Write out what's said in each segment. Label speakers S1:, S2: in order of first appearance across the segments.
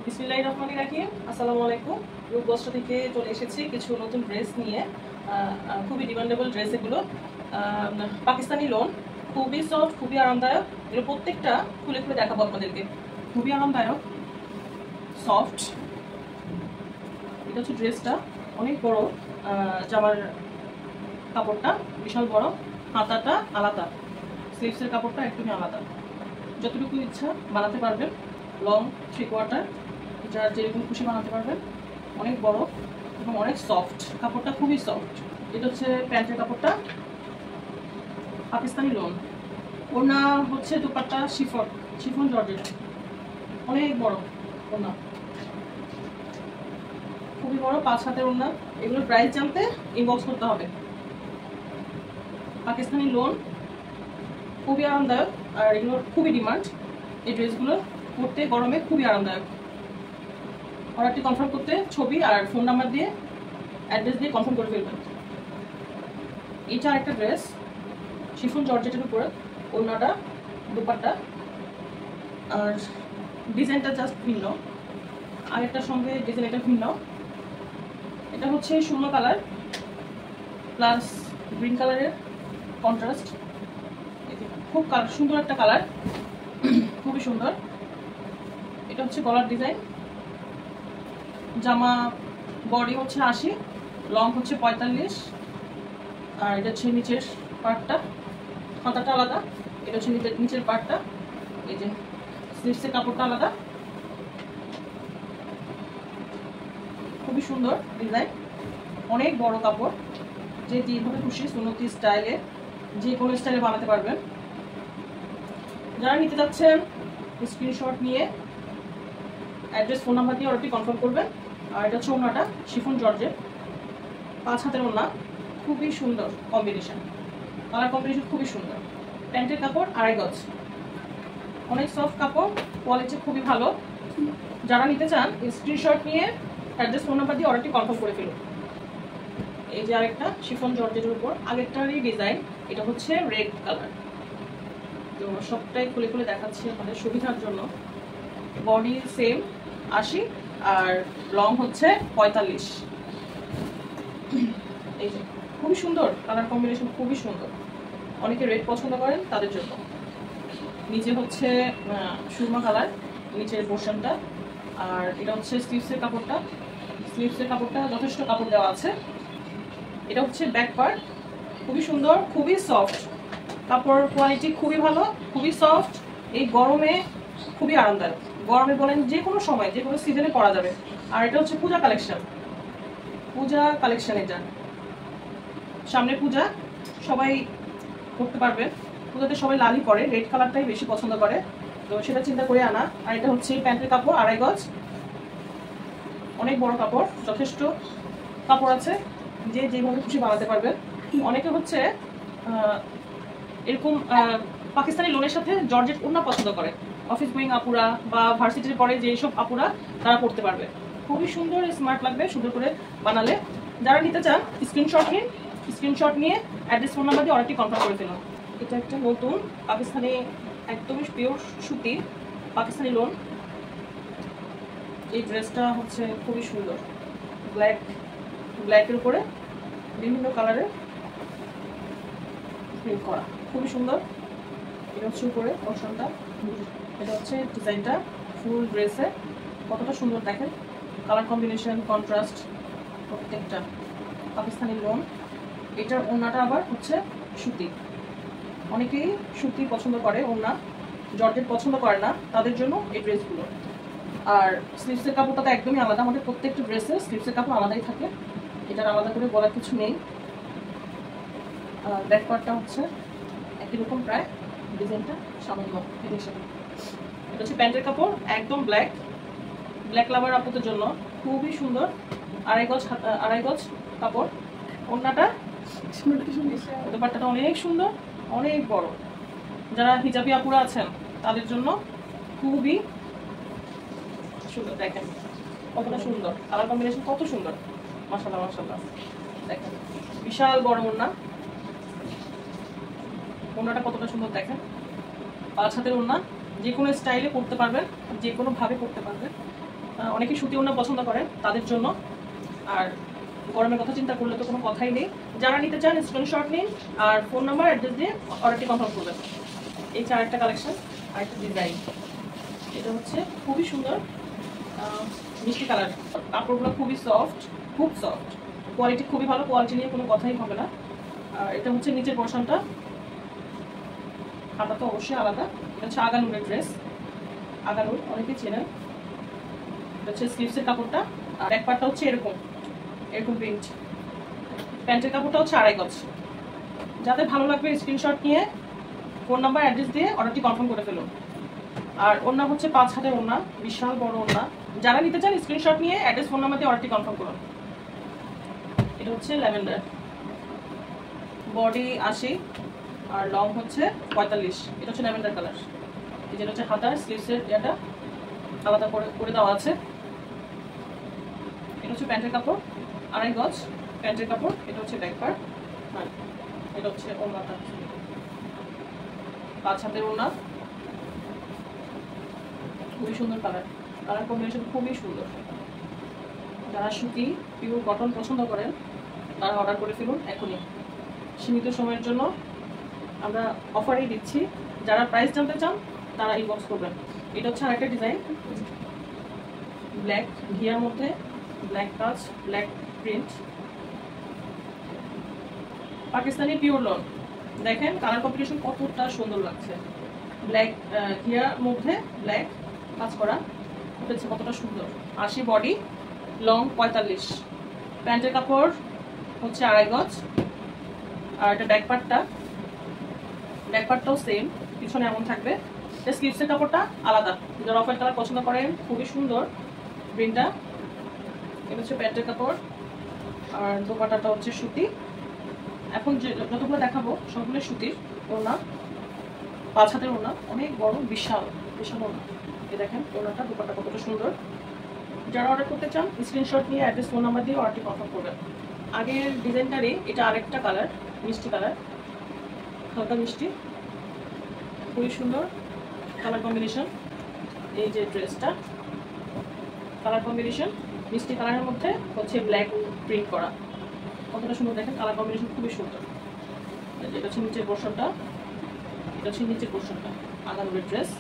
S1: বিসমিল্লাহির রহমানির রহিম। আসসালামু আলাইকুম। রূপগস্ত্র থেকে চলে এসেছি কিছু নতুন ড্রেস নিয়ে। খুবই ডিমান্ডেবল ড্রেস এগুলো। পাকিস্তানি লোন, খুবই সফট, খুবই আরামদায়ক। এগুলো প্রত্যেকটা খুলে খুলে দেখাবো আপনাদেরকে। খুবই আরামদায়ক, সফট। এটা হচ্ছে ড্রেসটা, অনেক বড়। জামার কাপড়টা বিশাল বড়, হাতাটা আলাদা, স্লিভসের কাপড়টা একদমই আলাদা। যতটুকু ইচ্ছা বানাতে পারবেন, লং 3/4, যার যেরকম খুশি বানাতে পারবেন। অনেক বড় এবং অনেক সফট, কাপড়টা খুবই সফট। এটা হচ্ছে প্যান্টের কাপড়টা, পাকিস্তানি লোন। ওড়না হচ্ছে দোপাট্টা শিফন জর্জেট, অনেক বড় ওড়না, খুবই বড়, 5 হাতের ওড়না। এগুলোর প্রাইস জানতে ইনবক্স করতে হবে। পাকিস্তানি লোন, খুবই আরামদায়ক, আর এগুলোর খুবই ডিমান্ড। এই ড্রেসগুলো পরতে গরমে খুবই আরামদায়ক। অর্ডারটি কনফার্ম করতে ছবি আর ফোন নাম্বার দিয়ে, অ্যাড্রেস দিয়ে কনফার্ম করে ফেলবেন। এইটা আরেকটা ড্রেস, শিফন জর্জেটের উপরে, ওড়নাটা, দোপাট্টা, আর ডিজাইনটা জাস্ট ভিন্ন। আরেকটার সঙ্গে ডিজাইন এটা ভিন্ন। এটা হচ্ছে শূন্য কালার প্লাস গ্রিন কালারের কন্ট্রাস্ট। খুব সুন্দর একটা কালার, খুবই সুন্দর। এটা হচ্ছে গলার ডিজাইন। জামা বডি হচ্ছে 80, লং হচ্ছে 45, আর এটা হচ্ছে নিচের পার্টটা, হাতাটা আলাদা। এটা হচ্ছে নিচের পার্টটা, এই যে স্লিভসের কাপড়টা আলাদা। খুবই সুন্দর ডিজাইন, অনেক বড় কাপড়। যে যেভাবে খুশি সুন্নতি স্টাইলে, যে কোনো স্টাইলে বানাতে পারবেন। যারা নিতে যাচ্ছেন স্ক্রিনশট নিয়ে অ্যাড্রেস ফোন নাম্বার দিয়ে অর্ডারটি কনফার্ম করবেন। আর এটা হচ্ছে ওড়নাটা, শিফন জর্জেট, 5 হাতের ওড়না, খুবই সুন্দর কম্বিনেশন, কালার কম্বিনেশন খুবই সুন্দর। প্যান্টের কাপড় 2.5 গজ, অনেক সফট কাপড়, কোয়ালিটি খুবই ভালো। যারা নিতে চান স্ক্রিনশট নিয়ে অ্যাড্রেস ফোন নাম্বার দিয়ে অর্ডারটি কনফার্ম করে ফেলুন। এই যে আরেকটা শিফন জর্জেটের উপর, আগেরটারই ডিজাইন। এটা হচ্ছে রেড কালার। তো সবটাই খুলে খুলে দেখাচ্ছি আমাদের সুবিধার জন্য। বডি সেম 80, আর লং হচ্ছে 45। এই যে খুবই সুন্দর কালার কম্বিনেশন, খুবই সুন্দর। অনেকে রেড পছন্দ করেন তাদের জন্য। নিচে হচ্ছে সুরমা কালার নিচের পোর্শনটা, আর এটা হচ্ছে স্লিভসের কাপড়টা। স্লিভসের কাপড়টা যথেষ্ট কাপড় দেওয়া আছে। এটা হচ্ছে ব্যাক পার্ট, খুবই সুন্দর, খুবই সফট। কাপড় কোয়ালিটি খুবই ভালো, খুবই সফট। এই গরমে খুবই আরামদায়ক। গরমে বলেন যে কোনো সময়, যে কোনো সিজনে পরা যাবে। আর এটা হচ্ছে পূজা কালেকশন, এটা সামনে পূজা, সবাই করতে পারবে। পূজাতে সবাই লালই পরে, রেড কালারটাই বেশি পছন্দ করে, তো সেটা চিন্তা করে আনা। আর এটা হচ্ছে প্যান্টের কাপড় 2.5 গজ, অনেক বড় কাপড়, যথেষ্ট কাপড় আছে, যে যেভাবে খুশি বানাতে পারবে। অনেকে হচ্ছে এরকম পাকিস্তানি লোনের সাথে জর্জেট ওড়না পছন্দ করে, অফিস গোয়িং আপুরা বা ভার্সিটির পরে যেসব আপুরা, তারা পড়তে পারবে। খুবই সুন্দর, স্মার্ট লাগবে সুন্দর করে বানালে। যারা নিতে চান স্ক্রিনশট নিয়ে অ্যাড্রেস ফোন নাম্বার দিয়ে অর্ডারটি কনফার্ম করে ফেলুন। এটা একটা নতুন পাকিস্তানি, একদমই পিওর সুতি পাকিস্তানি লোন। এই ড্রেসটা হচ্ছে খুবই সুন্দর, ব্ল্যাকের উপরে বিভিন্ন কালারের প্রিন্ট করা, খুবই সুন্দর। এটা হচ্ছে উপরে পোর্শনটা, এটা হচ্ছে ডিজাইনটা। ফুল ড্রেসে কতটা সুন্দর দেখেন, কালার কম্বিনেশন, কন্ট্রাস্ট প্রত্যেকটা। পাকিস্তানি লোন। এটার ওড়নাটা আবার হচ্ছে সুতি। অনেকেই সুতি পছন্দ করে, ওড়না জর্জেট পছন্দ করে না, তাদের জন্য এই ড্রেসগুলো। আর স্লিভসের কাপড়টা তো একদমই আলাদা, আমাদের প্রত্যেকটা ড্রেসে স্লিভসের কাপড় আলাদাই থাকে, এটার আলাদা করে বলার কিছু নেই। ব্যাক পার্টটা হচ্ছে একই রকম, প্রায় ডিজাইনটা সামান্য এদের সাথে। এটা হচ্ছে প্যান্টের কাপড়, একদম ব্ল্যাক লাভার আপুদের জন্য খুবই সুন্দর। 2.5 গজ কাপড়। ওড়নাটা, দোপাট্টাটা অনেক সুন্দর, অনেক বড়। যারা হিজাবি আপুরা আছেন তাদের জন্য খুবই সুন্দর। দেখেন কতটা সুন্দর, কালার কম্বিনেশন কত সুন্দর, মাশাআল্লাহ মাশাআল্লাহ। দেখেন বিশাল বড় ওড়না, ওড়নাটা কতটা সুন্দর দেখেন। 5 হাতের ওড়না, যে কোনো স্টাইলে পরতে পারবেন, যে কোনো ভাবে পরতে পারবেন। অনেকে সুতি ওড়না পছন্দ করেন তাদের জন্য। আর গরমের কথা চিন্তা করলে তো কোনো কথাই নেই। যারা নিতে চান স্ক্রিনশট নিন আর ফোন নাম্বার অ্যাড্রেস দিয়ে অর্ডারটি কনফার্ম করবেন। এই যে আরেকটা কালেকশন, আরেকটা ডিজাইন। এটা হচ্ছে খুবই সুন্দর মিষ্টি কালার। কাপড়গুলো খুবই সফট, খুব সফট, কোয়ালিটি খুবই ভালো, কোয়ালিটি নিয়ে কোনো কথাই হবে না। আর এটা হচ্ছে নিচের পোর্শনটা, হাতা তো অবশ্যই আলাদা। এটা হচ্ছে আগানুরের ড্রেস, আগানুর অনেকেই চেনেন। এটা হচ্ছে স্লিভসের কাপড়টা, আর এক পাটটা হচ্ছে এরকম এরকম প্রিন্ট। প্যান্টের কাপড়টা হচ্ছে 2.5 গজ। যাদের ভালো লাগবে স্ক্রিনশট নিয়ে ফোন নাম্বার অ্যাড্রেস দিয়ে অর্ডারটি কনফার্ম করে ফেলুন। আর ওড়না হচ্ছে 5 হাতের ওড়না, বিশাল বড় ওড়না। যারা নিতে চান স্ক্রিনশট নিয়ে অ্যাড্রেস ফোন নাম্বার দিয়ে অর্ডারটি কনফার্ম করুন। এটা হচ্ছে ল্যাভেন্ডার, বডি 80 আর লং হচ্ছে 45। এটা হচ্ছে ল্যাভেন্ডার কালার। এই যেটা হচ্ছে হাতার স্লিভসের এটা আলাদা করে দেওয়া আছে। এটা হচ্ছে প্যান্টের কাপড় 2.5 গজ প্যান্টের কাপড়। এটা হচ্ছে ব্যাক পার্ট, আর এটা হচ্ছে ওড়নাটা 5 হাতের ওড়না। খুবই সুন্দর কালার, কালার কম্বিনেশন খুবই সুন্দর। যারা সুতি পিওর কটন পছন্দ করেন তারা অর্ডার করে ফেলুন এখনই। সীমিত সময়ের জন্য আমরা অফারই দিচ্ছি। যারা প্রাইস জানতে চান তারা ইনবক্স করবেন। এটা হচ্ছে আরেকটা ডিজাইন, ব্ল্যাক ঘিয়ার মধ্যে ব্ল্যাক কাজ, black print, Pakistani pure loan. দেখেন কালার কম্বিনেশন কতটা সুন্দর লাগছে। ব্ল্যাক ঘিয়ার মধ্যে ব্ল্যাক কাজ করা, হচ্ছে কতটা সুন্দর। 80 বডি, লং 45। প্যান্টের কাপড় হচ্ছে 2.5 গজ। আর এটা ব্যাক পার্টটাও সেম, পিছনে এমন থাকবে। স্লিভসের কাপড়টা আলাদা। যারা অফ হোয়াইট কালার পছন্দ করেন, খুবই সুন্দর প্রিন্টটা। এটা হচ্ছে প্যান্টের কাপড়, আর দোপাট্টাটা হচ্ছে সুতি। এখন যতগুলো দেখাবো সবগুলো সুতির ওড়না, 5 হাতের ওড়না, অনেক বড়, বিশাল বিশাল ওড়না। এই দেখেন ওড়নাটা, দোপাট্টা কতটা সুন্দর। যারা অর্ডার করতে চান স্ক্রিনশট নিয়ে অ্যাড্রেস ফোন নাম্বার দিয়ে অর্ডারটি কনফার্ম করবেন। আগের ডিজাইনটারই এটা আরেকটা কালার, মিষ্টি কালার, হালকা মিষ্টি, খুবই সুন্দর কালার কম্বিনেশন। এই যে ড্রেসটা কালার কম্বিনেশন মিষ্টি কালারের মধ্যে হচ্ছে ব্ল্যাক প্রিন্ট করা, কতটা সুন্দর দেখেন কালার কম্বিনেশন, খুবই সুন্দর। এটা হচ্ছে নিচের পোর্শনটা, এটা হচ্ছে নিচের পোর্শনটা আগানুরের ড্রেস।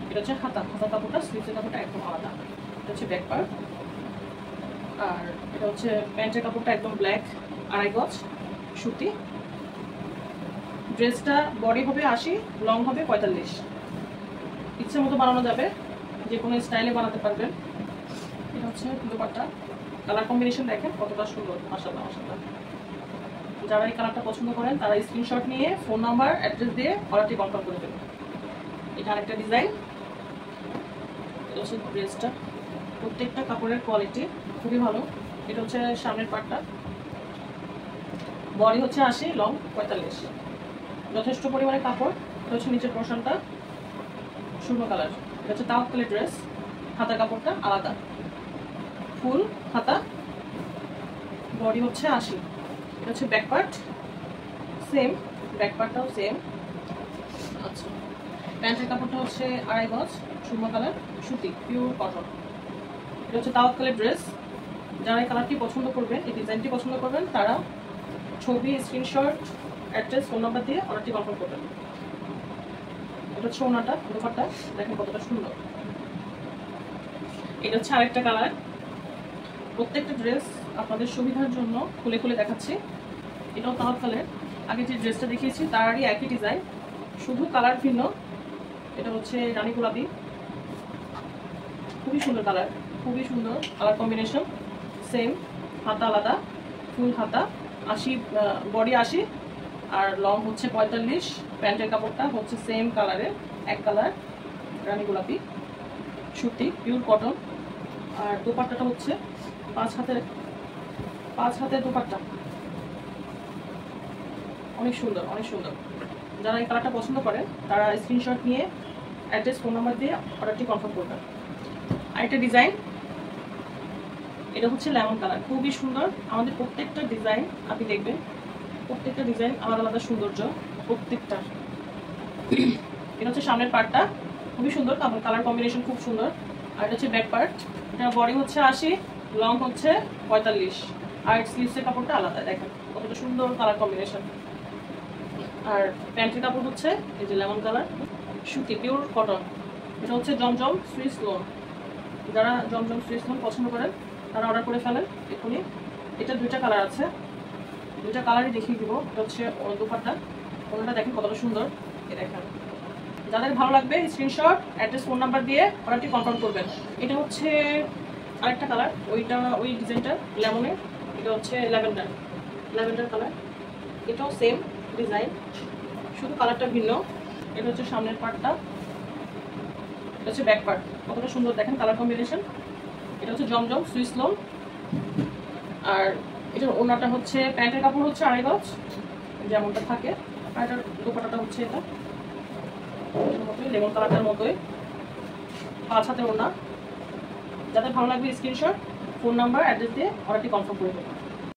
S1: এটা হচ্ছে হাতার কাপড়টা, স্লিভসের কাপড়টা একদম আলাদা। এটা হচ্ছে ব্যাক পার্ট, আর এটা হচ্ছে প্যান্টের কাপড়টা একদম ব্ল্যাক 2.5 গজ সুতি। ড্রেসটা বডি হবে 80, লং হবে 45। ইচ্ছে মতো বানানো যাবে, যে কোনো স্টাইলে বানাতে পারবেন। এটা হচ্ছে দোপাট্টা, কালার কম্বিনেশন দেখেন কতটা সুন্দর, মাশাআল্লাহ মাশাআল্লাহ। যারা এই কালারটা পছন্দ করেন তারা স্ক্রিনশট নিয়ে ফোন নাম্বার অ্যাড্রেস দিয়ে অর্ডারটি কনফার্ম করে দেবেন। এটা আরেকটা ডিজাইন। এটা হচ্ছে ড্রেসটা, প্রত্যেকটা কাপড়ের কোয়ালিটি খুবই ভালো। এটা হচ্ছে সামনের পার্টটা, বডি হচ্ছে 80, লং 45, যথেষ্ট পরিমাণে কাপড়। এটা হচ্ছে নিচের পোর্শনটা শুকনো কালার। এটা হচ্ছে তাওয়াক্কুলের ড্রেস, হাতার কাপড়টা আলাদা, ফুল হাতা, বডি হচ্ছে 80। এটা হচ্ছে ব্যাক পার্ট, সেম, ব্যাক পার্টটাও সেম। আচ্ছা, প্যান্টের কাপড়টা হচ্ছে 2.5 গজ শুকনো কালার, সুতি পিওর কটন। এটা হচ্ছে তাওয়াক্কুলের ড্রেস। যারা এই কালারটি পছন্দ করবেন, এই ডিজাইনটি পছন্দ করবেন, তারা ছবি, স্ক্রিনশট, অ্যাড্রেস, ফোন নাম্বার দিয়ে অর্ডারটি কনফার্ম করবেন। এটা হচ্ছে ওনাটা, দোপাট্টা দেখেন কতটা সুন্দর। এটা হচ্ছে আরেকটা কালার। প্রত্যেকটা ড্রেস আপনাদের সুবিধার জন্য খুলে খুলে দেখাচ্ছি। এটাও তাওয়াক্কুলের, আগে যে ড্রেসটা দেখিয়েছি তারই একই ডিজাইন, শুধু কালার ভিন্ন। এটা হচ্ছে রানী গোলাপি, খুবই সুন্দর কালার, খুবই সুন্দর কালার কম্বিনেশন। সেম, হাতা আলাদা, ফুল হাতা, 80 বডি 80 আর লং হচ্ছে 45। প্যান্টের কাপড়টা হচ্ছে সেম কালারের, এক কালার রানী গোলাপি সুতি পিওর কটন। আর দোপাট্টাটা হচ্ছে 5 হাতের দোপাট্টা, অনেক সুন্দর অনেক সুন্দর। যারা এই কালারটা পছন্দ করেন তারা স্ক্রিনশট নিয়ে অ্যাড্রেস, ফোন নাম্বার দিয়ে অর্ডারটি কনফার্ম করবেন। আরেকটা ডিজাইন, এটা হচ্ছে লেমন কালার, খুবই সুন্দর। আমাদের প্রত্যেকটা ডিজাইন আপনি দেখবেন, প্রত্যেকটা ডিজাইন আলাদা আলাদা সৌন্দর্য প্রত্যেকটা। এটা হচ্ছে সামনের পার্টটা, খুবই সুন্দর, কালার কম্বিনেশন খুব সুন্দর। আর এটা হচ্ছে ব্যাক পার্ট। এটা বডি হচ্ছে 80, লং হচ্ছে 45, আর স্লিভসের কাপড়টা আলাদা। দেখেন কতটা সুন্দর কালার কম্বিনেশন। আর প্যান্টের কাপড় হচ্ছে এই যে লেমন কালার, সুতি পিওর কটন। এটা হচ্ছে জমজম সুইস লোন। যারা জমজম সুইস লোন পছন্দ করেন তারা অর্ডার করে ফেলেন এক্ষুনি। এটা দুইটা কালার আছে, দুইটা কালারই দেখিয়ে দিব। এটা হচ্ছে দোপাট্টা, ওনাটা দেখেন কতটা সুন্দর। এই দেখেন, যাদের ভালো লাগবে স্ক্রিনশট, অ্যাড্রেস, ফোন নাম্বার দিয়ে অর্ডারটি কনফার্ম করবেন। এটা হচ্ছে আরেকটা কালার, ওই ডিজাইনটা লেমনের। এটা হচ্ছে ল্যাভেন্ডার কালার। এটাও সেম ডিজাইন, শুধু কালারটা ভিন্ন। এটা হচ্ছে সামনের পার্টটা, এটা হচ্ছে ব্যাক পার্ট। কতটা সুন্দর দেখেন কালার কম্বিনেশন। এটা হচ্ছে জমজম সুইস লোন। আর এটার ওনাটা হচ্ছে, প্যান্টের কাপড় হচ্ছে 2.5 গজ যেমনটা থাকে। আর এটার দোপাট্টাটা হচ্ছে এটা মতোই, লেমন কালারটার মতোই, 5 হাতে ওনা। যাদের ভালো লাগবে স্ক্রিনশট, ফোন নাম্বার, অ্যাড্রেস দিয়ে অর্ডারটি কনফার্ম করে দেবেন।